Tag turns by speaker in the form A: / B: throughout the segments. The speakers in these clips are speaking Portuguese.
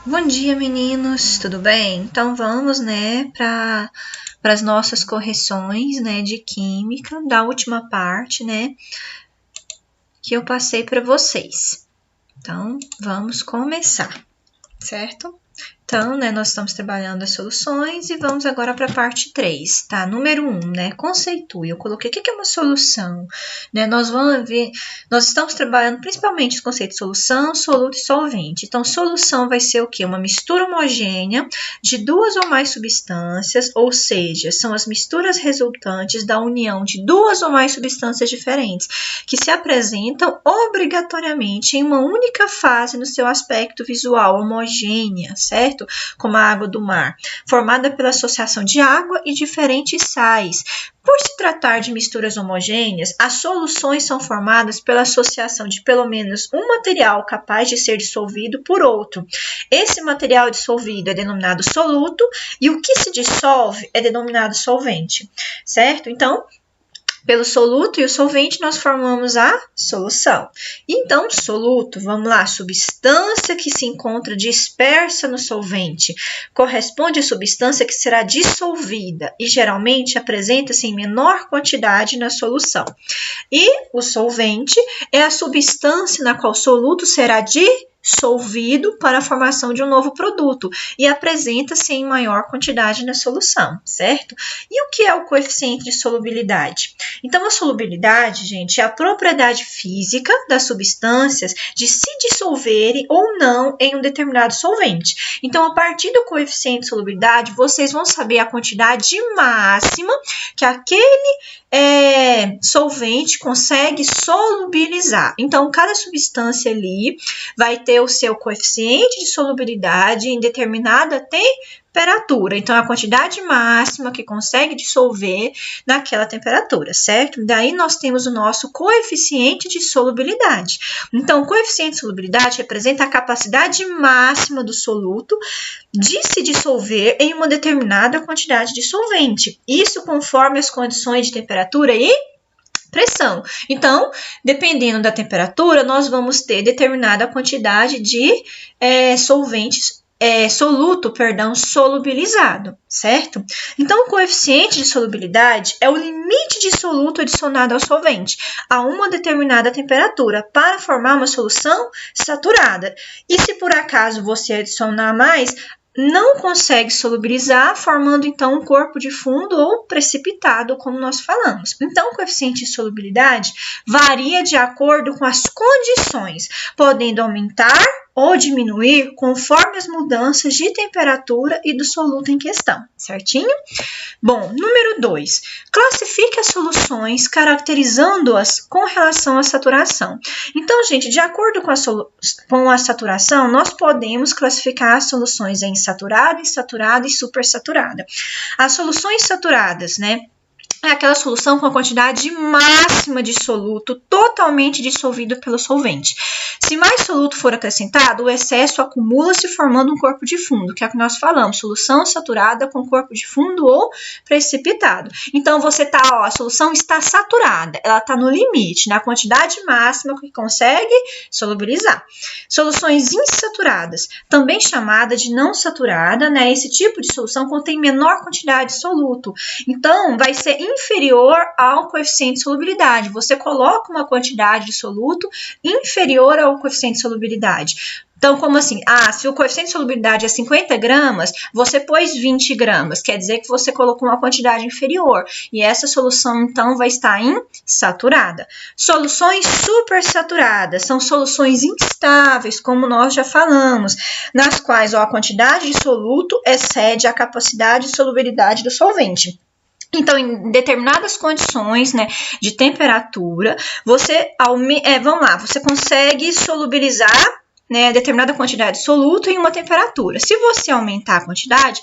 A: Bom dia, meninos, tudo bem? Então vamos, para as nossas correções, de química da última parte, que eu passei para vocês. Então vamos começar, certo? Então, nós estamos trabalhando as soluções e vamos agora para a parte 3, tá? Número 1, conceitue. Eu coloquei o que é uma solução, Nós vamos ver, nós estamos trabalhando principalmente os conceitos de solução, soluto e solvente. Então, solução vai ser o quê? Uma mistura homogênea de duas ou mais substâncias, ou seja, são as misturas resultantes da união de duas ou mais substâncias diferentes, que se apresentam obrigatoriamente em uma única fase no seu aspecto visual homogênea, certo? Como a água do mar, formada pela associação de água e diferentes sais. Por se tratar de misturas homogêneas, as soluções são formadas pela associação de pelo menos um material capaz de ser dissolvido por outro. Esse material dissolvido é denominado soluto e o que se dissolve é denominado solvente, certo? Então, pelo soluto e o solvente, nós formamos a solução. Então, soluto, vamos lá, substância que se encontra dispersa no solvente, corresponde à substância que será dissolvida e geralmente apresenta-se em menor quantidade na solução. E o solvente é a substância na qual o soluto será dissolvido para a formação de um novo produto e apresenta-se em maior quantidade na solução, certo? E o que é o coeficiente de solubilidade? Então, a solubilidade, gente, é a propriedade física das substâncias de se dissolverem ou não em um determinado solvente. Então, a partir do coeficiente de solubilidade, vocês vão saber a quantidade máxima que aquele solvente consegue solubilizar. Então, cada substância ali vai ter o seu coeficiente de solubilidade em determinada temperatura. Então, a quantidade máxima que consegue dissolver naquela temperatura, certo? Daí, nós temos o nosso coeficiente de solubilidade. Então, o coeficiente de solubilidade representa a capacidade máxima do soluto de se dissolver em uma determinada quantidade de solvente. Isso conforme as condições de temperatura e pressão. Então, dependendo da temperatura, nós vamos ter determinada quantidade de soluto solubilizado, certo? Então, o coeficiente de solubilidade é o limite de soluto adicionado ao solvente a uma determinada temperatura para formar uma solução saturada. E se por acaso você adicionar mais, não consegue solubilizar, formando então um corpo de fundo ou precipitado, como nós falamos. Então, o coeficiente de solubilidade varia de acordo com as condições, podendo aumentar ou diminuir conforme as mudanças de temperatura e do soluto em questão, certinho? Bom, número 2. Classifique as soluções caracterizando-as com relação à saturação. Então, gente, de acordo com a saturação, nós podemos classificar as soluções em saturada, insaturada e supersaturada. As soluções saturadas, é aquela solução com a quantidade máxima de soluto totalmente dissolvido pelo solvente. Se mais soluto for acrescentado, o excesso acumula-se formando um corpo de fundo, que é o que nós falamos, solução saturada com corpo de fundo ou precipitado. Então, a solução está saturada, ela está no limite, na quantidade máxima que consegue solubilizar. Soluções insaturadas, também chamada de não saturada, esse tipo de solução contém menor quantidade de soluto. Então, vai ser inferior ao coeficiente de solubilidade. Você coloca uma quantidade de soluto inferior ao coeficiente de solubilidade. Então, como assim? Se o coeficiente de solubilidade é 50 gramas, você pôs 20 gramas. Quer dizer que você colocou uma quantidade inferior. E essa solução, então, vai estar insaturada. Soluções supersaturadas são soluções instáveis, como nós já falamos, nas quais a quantidade de soluto excede a capacidade de solubilidade do solvente. Então, em determinadas condições, de temperatura, você consegue solubilizar, determinada quantidade de soluto em uma temperatura. Se você aumentar a quantidade,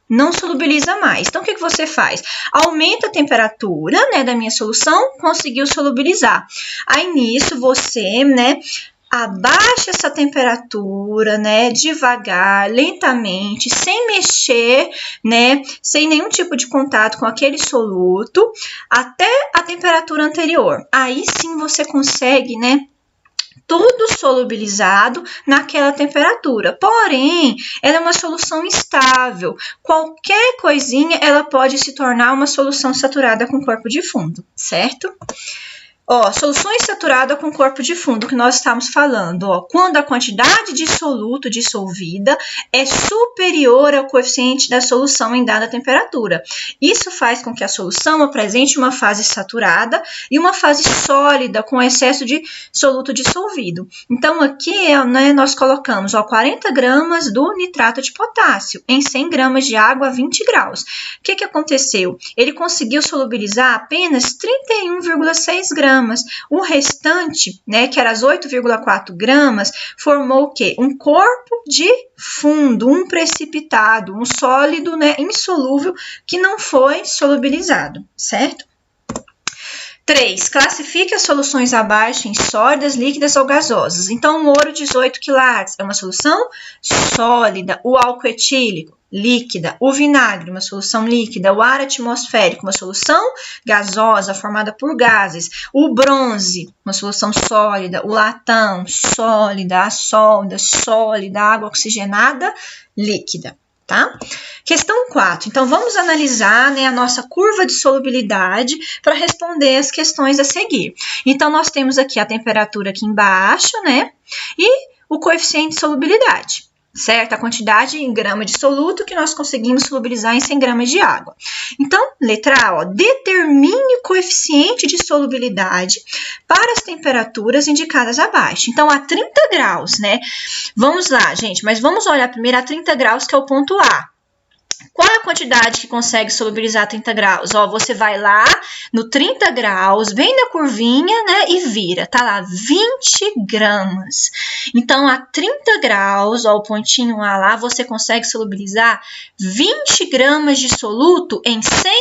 A: não solubiliza mais. Então, o que você faz? Aumenta a temperatura, da minha solução, conseguiu solubilizar. Aí, nisso, você, abaixa essa temperatura, devagar, lentamente, sem mexer, sem nenhum tipo de contato com aquele soluto, até a temperatura anterior. Aí sim você consegue, tudo solubilizado naquela temperatura. Porém, ela é uma solução instável. Qualquer coisinha, ela pode se tornar uma solução saturada com corpo de fundo, certo? Ó, soluções saturadas com corpo de fundo, que nós estamos falando, ó, quando a quantidade de soluto dissolvida é superior ao coeficiente da solução em dada temperatura. Isso faz com que a solução apresente uma fase saturada e uma fase sólida com excesso de soluto dissolvido. Então, aqui, né, nós colocamos, ó, 40 gramas do nitrato de potássio em 100 gramas de água a 20 graus. O que aconteceu? Ele conseguiu solubilizar apenas 31,6 gramas. O restante, né, que era as 8,4 gramas, formou o quê? Um corpo de fundo, um precipitado, um sólido, né, insolúvel que não foi solubilizado, certo? 3. Classifique as soluções abaixo em sólidas, líquidas ou gasosas. Então, o ouro 18 quilates é uma solução sólida, o álcool etílico líquida, o vinagre, uma solução líquida, o ar atmosférico, uma solução gasosa formada por gases, o bronze, uma solução sólida, o latão, sólida, a solda, sólida, a água oxigenada, líquida, tá? Questão 4. Então, vamos analisar, né, a nossa curva de solubilidade para responder as questões a seguir. Então, nós temos aqui a temperatura aqui embaixo, né, e o coeficiente de solubilidade. Certo? A quantidade em grama de soluto que nós conseguimos solubilizar em 100 gramas de água. Então, letra A, ó, determine o coeficiente de solubilidade para as temperaturas indicadas abaixo. Então, a 30 graus, né? Vamos lá, gente, mas vamos olhar primeiro a 30 graus, que é o ponto A. Qual é a quantidade que consegue solubilizar 30 graus? Ó, você vai lá no 30 graus, vem na curvinha, né, e vira. Tá lá, 20 gramas. Então, a 30 graus, ó, o pontinho A lá, você consegue solubilizar 20 gramas de soluto em 100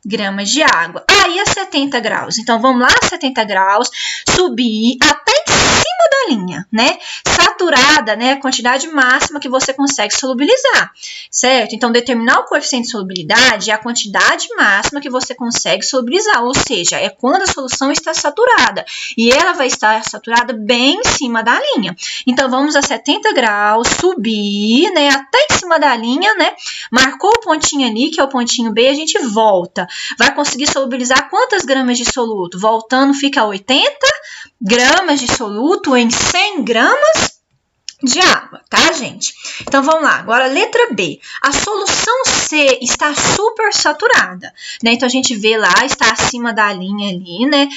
A: gramas de água. Aí, a 70 graus. Então, vamos lá, 70 graus, subir até em cima da linha, né? Saturada, né? A quantidade máxima que você consegue solubilizar, certo? Então, determinar o coeficiente de solubilidade é a quantidade máxima que você consegue solubilizar, ou seja, é quando a solução está saturada. E ela vai estar saturada bem em cima da linha. Então, vamos a 70 graus, subir, né? Até em cima da linha, né? Marcou o pontinho ali, que é o pontinho B, a gente volta. Vai conseguir solubilizar quantas gramas de soluto? Voltando, fica 80 gramas de soluto em 100 gramas de água, tá, gente? Então, vamos lá. Agora, letra B. A solução C está super saturada, né? Então, a gente vê lá, está acima da linha ali, né?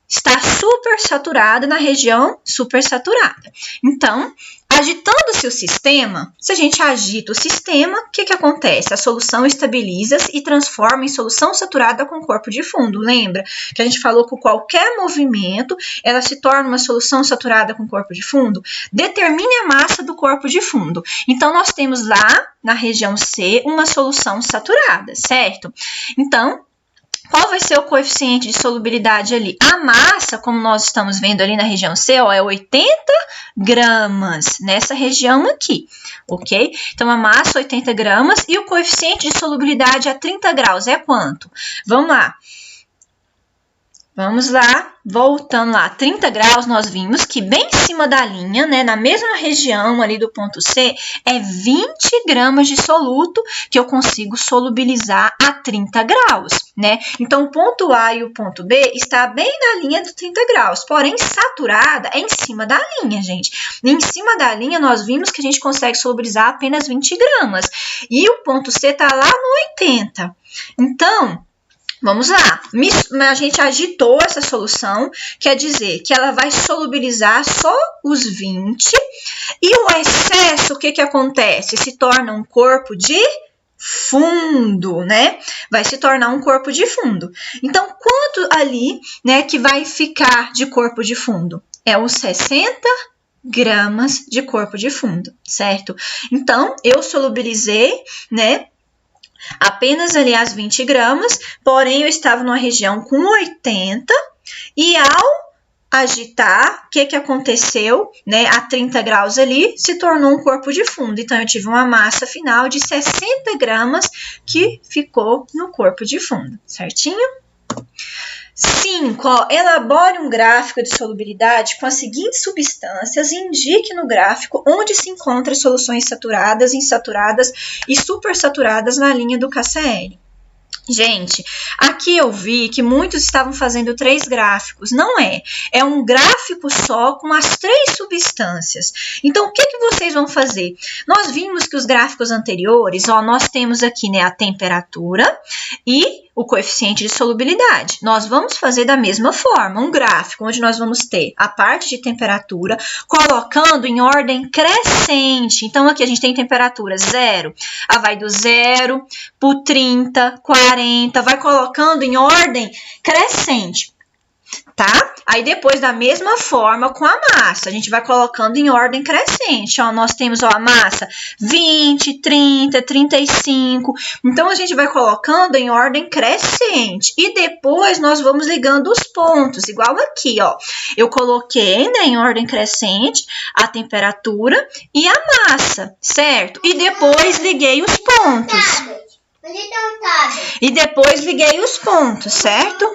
A: Está super saturada na região super saturada. Então, agitando-se o sistema, se a gente agita o sistema, o que acontece? A solução estabiliza-se e transforma em solução saturada com corpo de fundo. Lembra que a gente falou que qualquer movimento, ela se torna uma solução saturada com corpo de fundo? Determine a massa do corpo de fundo. Então, nós temos lá, na região C, uma solução saturada, certo? Então, qual vai ser o coeficiente de solubilidade ali? A massa, como nós estamos vendo ali na região C, ó, é 80 gramas, nessa região aqui, ok? Então, a massa 80 gramas e o coeficiente de solubilidade a 30 graus é quanto? Vamos lá. Vamos lá, voltando lá, 30 graus, nós vimos que bem em cima da linha, né, na mesma região ali do ponto C, é 20 gramas de soluto que eu consigo solubilizar a 30 graus, né? Então, o ponto A e o ponto B está bem na linha dos 30 graus, porém, saturada é em cima da linha, gente. E em cima da linha, nós vimos que a gente consegue solubilizar apenas 20 gramas. E o ponto C está lá no 80. Então, vamos lá, a gente agitou essa solução, quer dizer que ela vai solubilizar só os 20 e o excesso, o que acontece? Se torna um corpo de fundo, né? Vai se tornar um corpo de fundo. Então, quanto ali, né, que vai ficar de corpo de fundo? É os 60 gramas de corpo de fundo, certo? Então, eu solubilizei, né, apenas ali as 20 gramas, porém eu estava numa região com 80 e ao agitar, o que aconteceu, né, a 30 graus ali, se tornou um corpo de fundo. Então, eu tive uma massa final de 60 gramas que ficou no corpo de fundo, certinho? 5, ó, elabore um gráfico de solubilidade com as seguintes substâncias e indique no gráfico onde se encontram soluções saturadas, insaturadas e supersaturadas na linha do KCl. Gente, aqui eu vi que muitos estavam fazendo 3 gráficos. Não é. É um gráfico só com as 3 substâncias. Então, o que vocês vão fazer? Nós vimos que os gráficos anteriores, ó, nós temos aqui, né, a temperatura e o coeficiente de solubilidade. Nós vamos fazer da mesma forma, um gráfico onde nós vamos ter a parte de temperatura colocando em ordem crescente. Então, aqui a gente tem temperatura 0, vai do 0 para o 30, 40, vai colocando em ordem crescente, tá? Aí depois, da mesma forma com a massa, a gente vai colocando em ordem crescente. Ó, nós temos, ó, a massa 20, 30, 35. Então, a gente vai colocando em ordem crescente. E depois, nós vamos ligando os pontos, igual aqui, ó. Eu coloquei, né, em ordem crescente a temperatura e a massa, certo? E depois, liguei os pontos. E depois, liguei os pontos, certo?